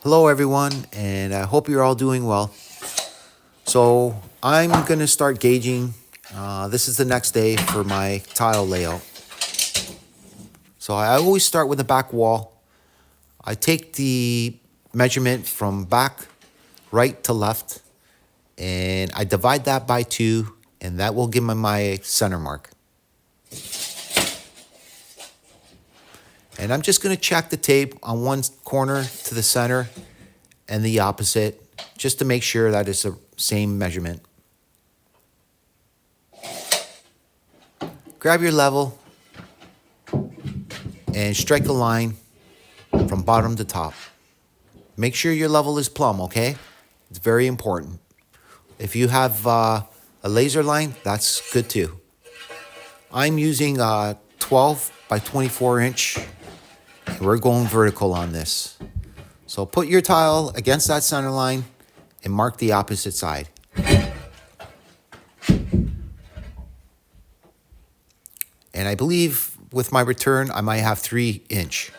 Hello, everyone, and I hope you're all doing well. So, I'm going to start gauging. This is the next day for my tile layout. So, I always start with the back wall. I take the measurement from back, right to left, and I divide that by 2, and that will give me my center mark. And I'm just going to check the tape on one corner to the center and the opposite, just to make sure that it's the same measurement. Grab your level and strike a line from bottom to top. Make sure your level is plumb, okay? It's very important. If you have a laser line, that's good too. I'm using a 12 by 24 inch. We're going vertical on this. So put your tile against that center line and mark the opposite side. And I believe with my return, I might have 3 inch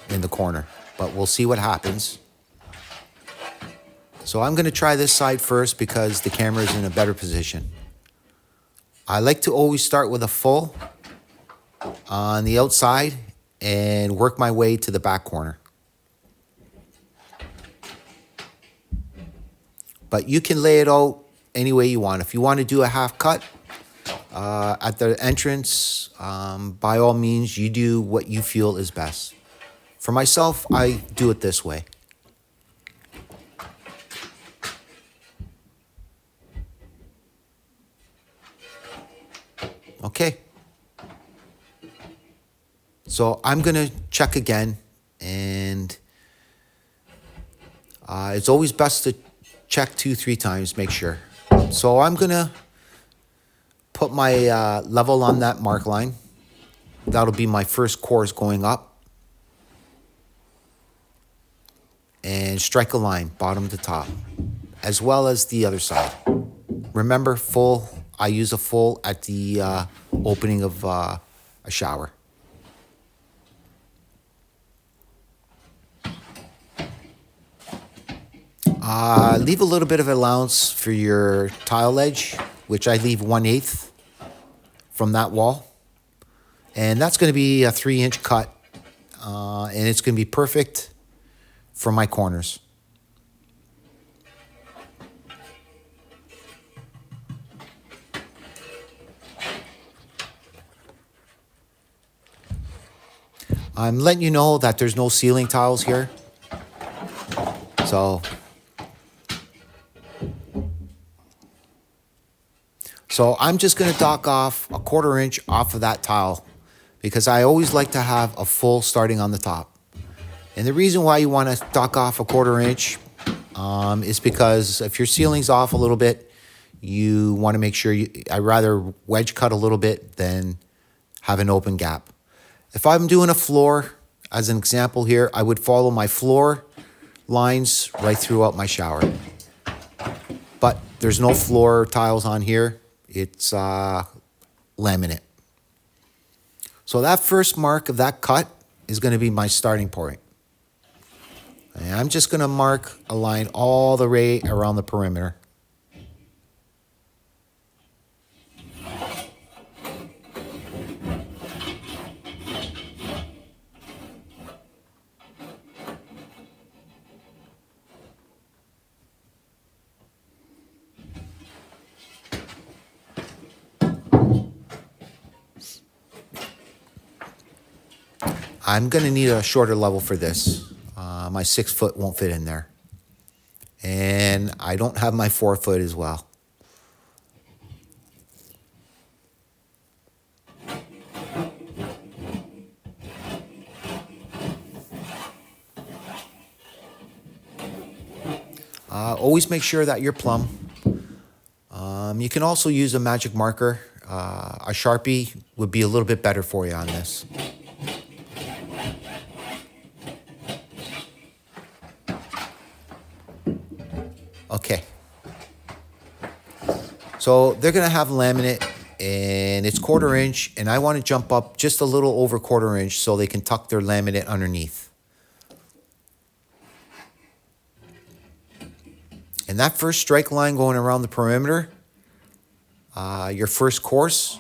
in the corner, but we'll see what happens. So I'm going to try this side first because the camera is in a better position. I like to always start with a full on the outside and work my way to the back corner. But you can lay it out any way you want. If you want to do a half cut at the entrance, by all means, you do what you feel is best. For myself, I do it this way. Okay. So I'm going to check again, and it's always best to check 2-3 times, make sure. So I'm going to put my level on that mark line. That'll be my first course going up. And strike a line, bottom to top, as well as the other side. Remember, full. I use a full at the opening of a shower. Leave a little bit of allowance for your tile edge, which I leave 1/8 from that wall. And that's going to be a 3-inch cut, and it's going to be perfect for my corners. I'm letting you know that there's no ceiling tiles here. So I'm just going to dock off a 1/4 inch off of that tile because I always like to have a full starting on the top. And the reason why you want to dock off a 1/4 inch is because if your ceiling's off a little bit, you want to make sure I rather wedge cut a little bit than have an open gap. If I'm doing a floor, as an example here, I would follow my floor lines right throughout my shower. But there's no floor tiles on here. It's laminate. So that first mark of that cut is going to be my starting point. And I'm just going to mark a line all the way around the perimeter. I'm going to need a shorter level for this. My 6 foot won't fit in there. And I don't have my 4 foot as well. Always make sure that you're plumb. You can also use a magic marker. A Sharpie would be a little bit better for you on this. Okay. So they're going to have laminate, and it's 1/4 inch, and I want to jump up just a little over 1/4 inch so they can tuck their laminate underneath. And that first strike line going around the perimeter, your first course,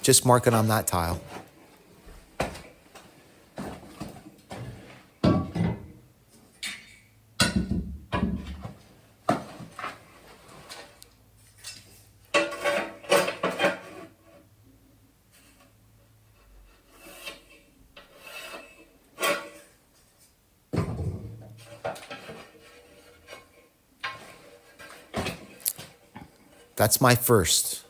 just mark it on that tile. That's my first.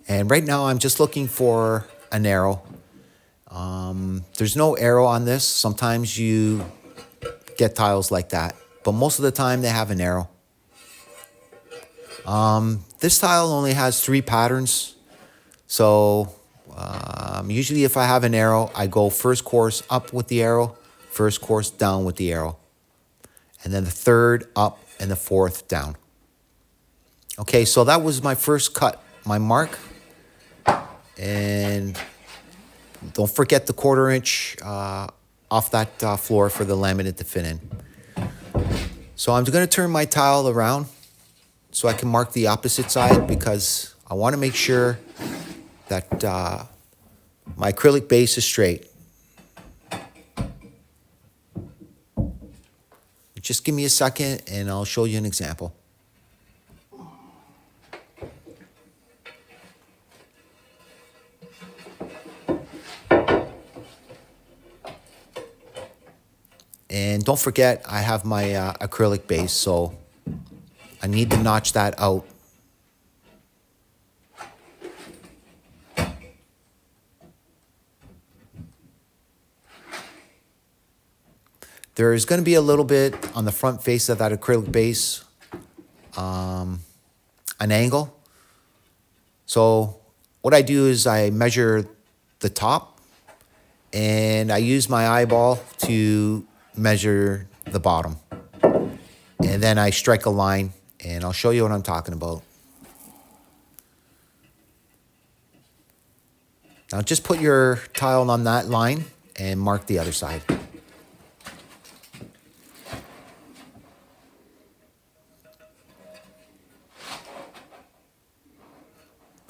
And right now I'm just looking for an arrow. There's no arrow on this. Sometimes you get tiles like that, but most of the time they have an arrow. This tile only has 3 patterns. So usually if I have an arrow, I go first course up with the arrow, first course down with the arrow, and then the third up and the fourth down. Okay, so that was my first cut, my mark. And don't forget the 1/4 inch off that floor for the laminate to fit in. So I'm going to turn my tile around so I can mark the opposite side, because I want to make sure that my acrylic base is straight. Just give me a second and I'll show you an example. And don't forget, I have my acrylic base, so I need to notch that out. There is going to be a little bit on the front face of that acrylic base, an angle. So what I do is I measure the top and I use my eyeball to measure the bottom. And then I strike a line, and I'll show you what I'm talking about. Now just put your tile on that line and mark the other side.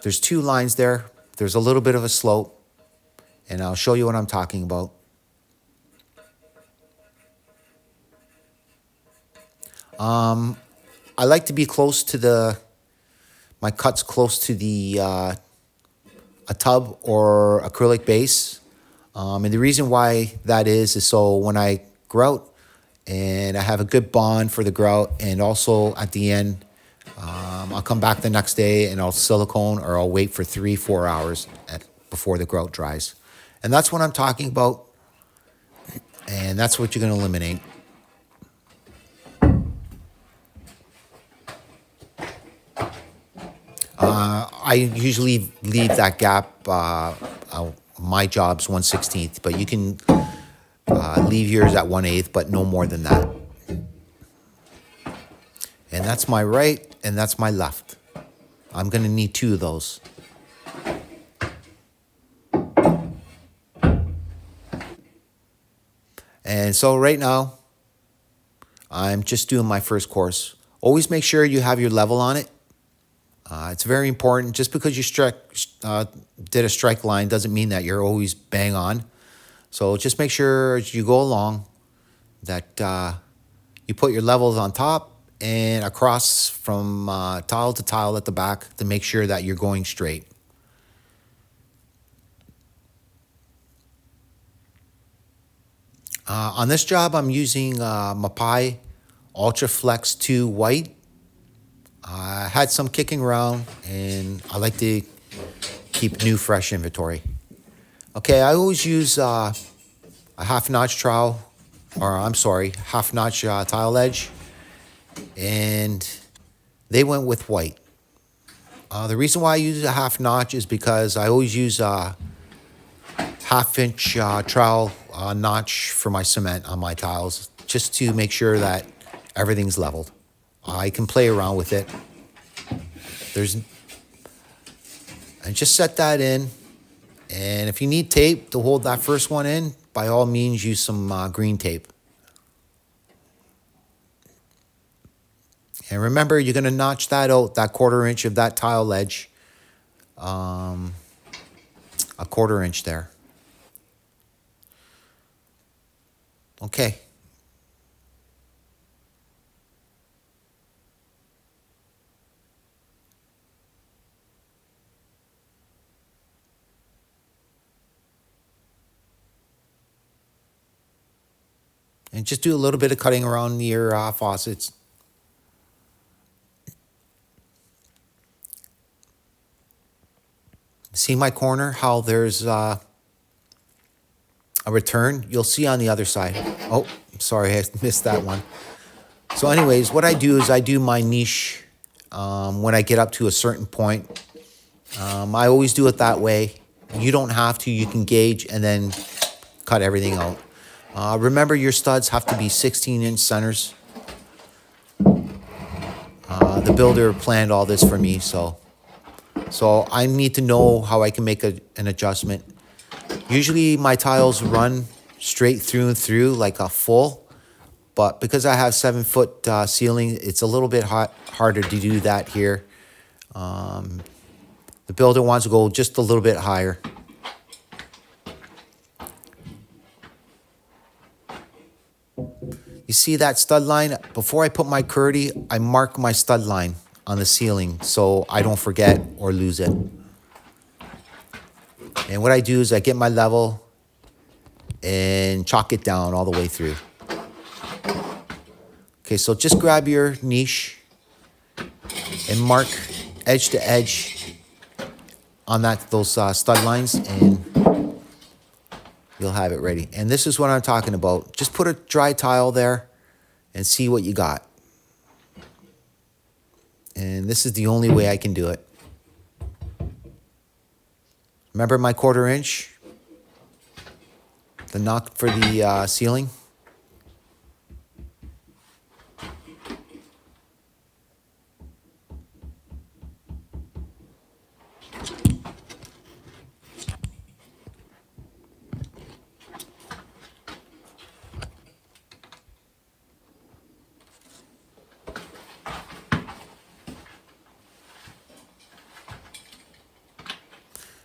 There's 2 lines there. There's a little bit of a slope, and I'll show you what I'm talking about. I like to be close to my cuts close to a tub or acrylic base. And the reason why that is so when I grout and I have a good bond for the grout, and also at the end, I'll come back the next day and I'll silicone, or I'll wait for 3-4 hours before the grout dries. And that's what I'm talking about. And that's what you're going to eliminate. I usually leave that gap. My job's 1/16, but you can leave yours at 1/8, but no more than that. And that's my right, and that's my left. I'm going to need 2 of those. And so right now, I'm just doing my first course. Always make sure you have your level on it. It's very important. Just because you did a strike line doesn't mean that you're always bang on. So just make sure as you go along that you put your levels on top and across from tile to tile at the back to make sure that you're going straight. On this job, I'm using Mapai Ultra Flex 2 White. I had some kicking around, and I like to keep new, fresh inventory. Okay, I always use a half-notch trowel, half-notch tile edge, and they went with white. The reason why I use a half-notch is because I always use a half-inch trowel notch for my cement on my tiles, just to make sure that everything's leveled. I can play around with it. And just set that in. And if you need tape to hold that first one in, by all means use some green tape. And remember, you're going to notch that out, that 1/4 inch of that tile ledge, a 1/4 inch there. Okay. And just do a little bit of cutting around your faucets. See my corner, how there's a return? You'll see on the other side. Oh, sorry, I missed that one. So anyways, what I do is I do my niche when I get up to a certain point. I always do it that way. You don't have to. You can gauge and then cut everything out. Remember, your studs have to be 16-inch centers. The builder planned all this for me, so I need to know how I can make an adjustment. Usually my tiles run straight through and through like a full, but because I have 7-foot ceiling, it's a little bit harder to do that here. The builder wants to go just a little bit higher. You see that stud line? Before I put my curdy, I mark my stud line on the ceiling so I don't forget or lose it. And what I do is I get my level and chalk it down all the way through. Okay, so just grab your niche and mark edge to edge on those stud lines, and you'll have it ready. And this is what I'm talking about. Just put a dry tile there and see what you got. And this is the only way I can do it. Remember my 1/4 inch? The knock for the ceiling?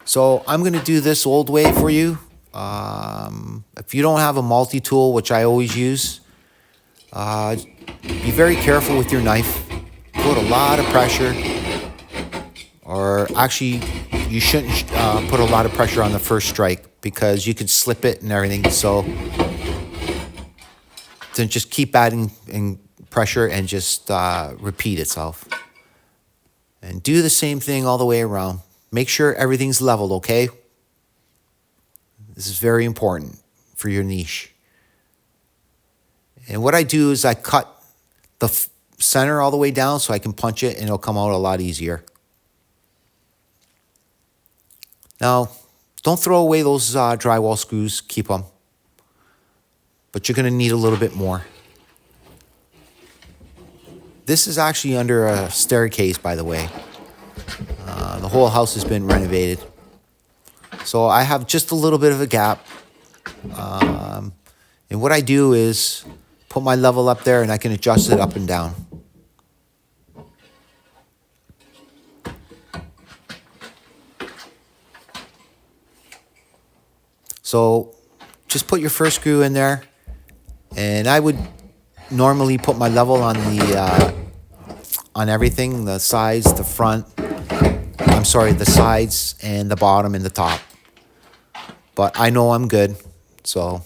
So I'm going to do this old way for you. If you don't have a multi-tool, which I always use, be very careful with your knife. Put a lot of pressure, or actually you shouldn't put a lot of pressure on the first strike because you could slip it and everything. So then just keep adding in pressure and just repeat itself. And do the same thing all the way around. Make sure everything's leveled, okay? This is very important for your niche. And what I do is I cut the center all the way down so I can punch it and it'll come out a lot easier. Now, don't throw away those drywall screws. Keep them. But you're going to need a little bit more. This is actually under a staircase, by the way. The whole house has been renovated. So I have just a little bit of a gap. And what I do is put my level up there and I can adjust it up and down. So just put your first screw in there. And I would normally put my level on on everything, the sides, the front. I'm sorry, the sides and the bottom and the top. But I know I'm good, so.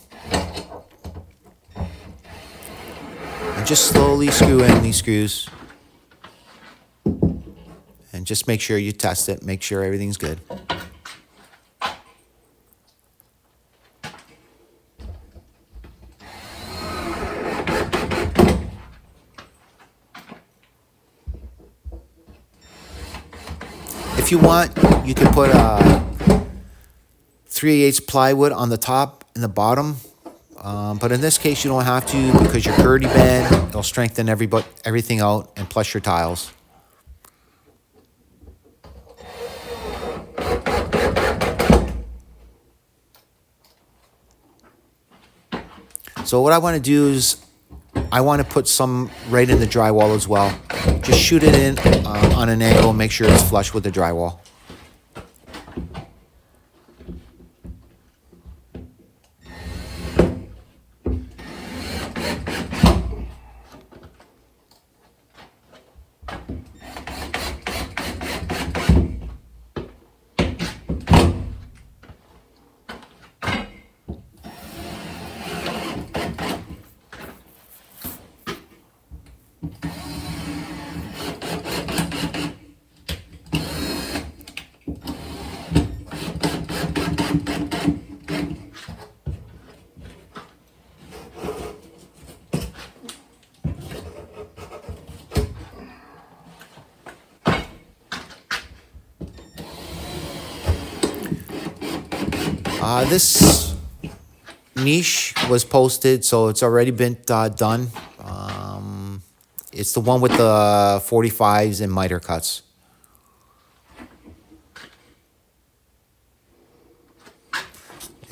And just slowly screw in these screws. And just make sure you test it, make sure everything's good. If you want, you can put 3/8 plywood on the top and the bottom. But in this case, you don't have to because your curdy bend, it'll strengthen everything out, and plus your tiles. So what I want to do is I want to put some right in the drywall as well. Just shoot it in on an angle, make sure it's flush with the drywall. This niche was posted, so it's already been done. It's the one with the 45s and miter cuts.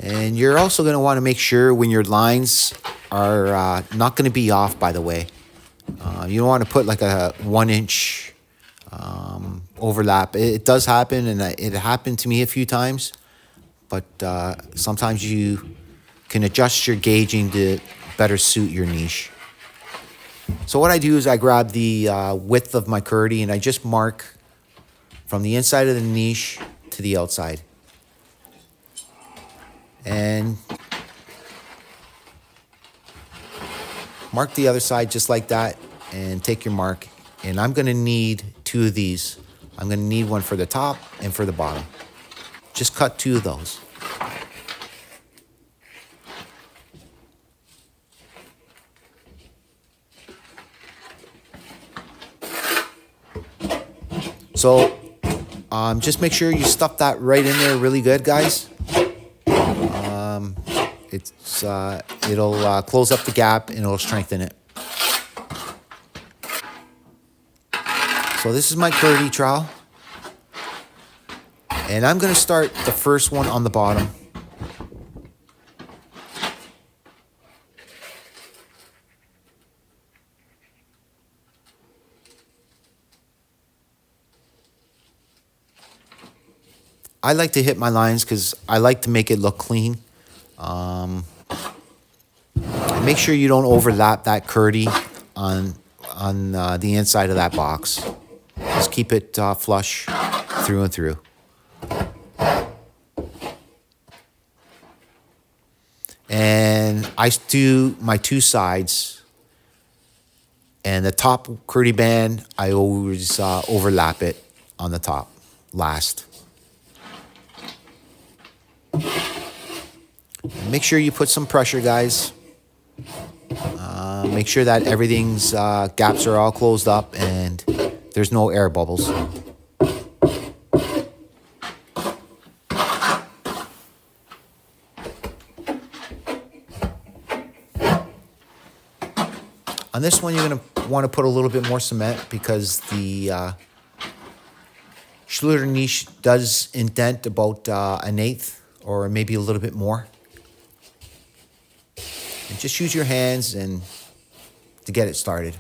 And you're also going to want to make sure when your lines are not going to be off, by the way. You don't want to put like a 1-inch overlap. It does happen, and it happened to me a few times. But sometimes you can adjust your gauging to better suit your niche. So what I do is I grab the width of my curdy and I just mark from the inside of the niche to the outside. And mark the other side just like that and take your mark. And I'm going to need 2 of these. I'm going to need one for the top and for the bottom. Just cut 2 of those. So just make sure you stuff that right in there really good, guys. It'll close up the gap and it'll strengthen it. So this is my curdy trowel. And I'm going to start the first one on the bottom. I like to hit my lines because I like to make it look clean. Make sure you don't overlap that curdy on the inside of that box. Just keep it flush through and through. And I do my 2 sides. And the top curdy band, I always overlap it on the top last. Make sure you put some pressure, guys. Make sure that everything's gaps are all closed up and there's no air bubbles. On this one, you're going to want to put a little bit more cement because the Schluter niche does indent about 1/8 or maybe a little bit more. And just use your hands and to get it started.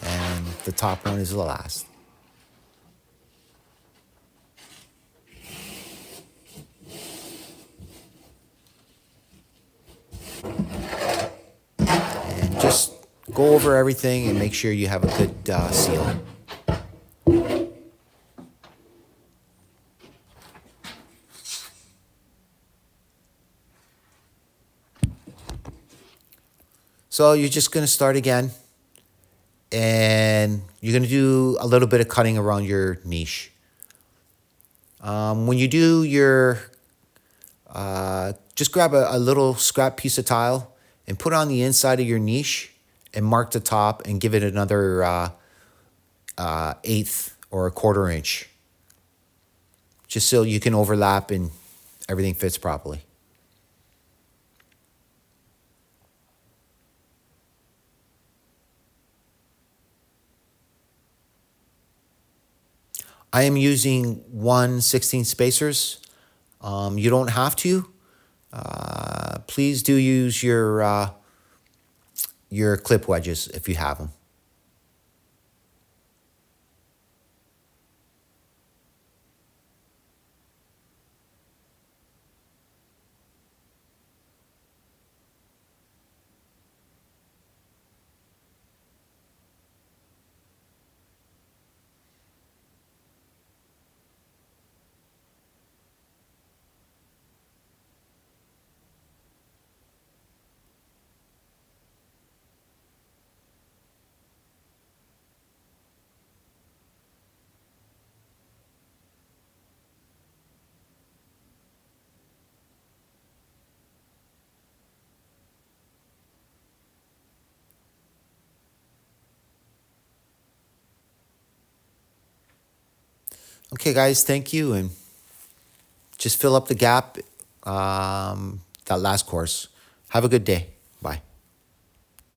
And the top one is the last. Just go over everything and make sure you have a good seal. So you're just going to start again. And you're going to do a little bit of cutting around your niche. When you do your, just grab a little scrap piece of tile and put it on the inside of your niche and mark the top and give it another 1/8 or 1/4 inch. Just so you can overlap and everything fits properly. I am using 1/16 spacers. You don't have to. Please do use your clip wedges if you have them. Okay, guys, thank you, and just fill up the gap, that last course. Have a good day.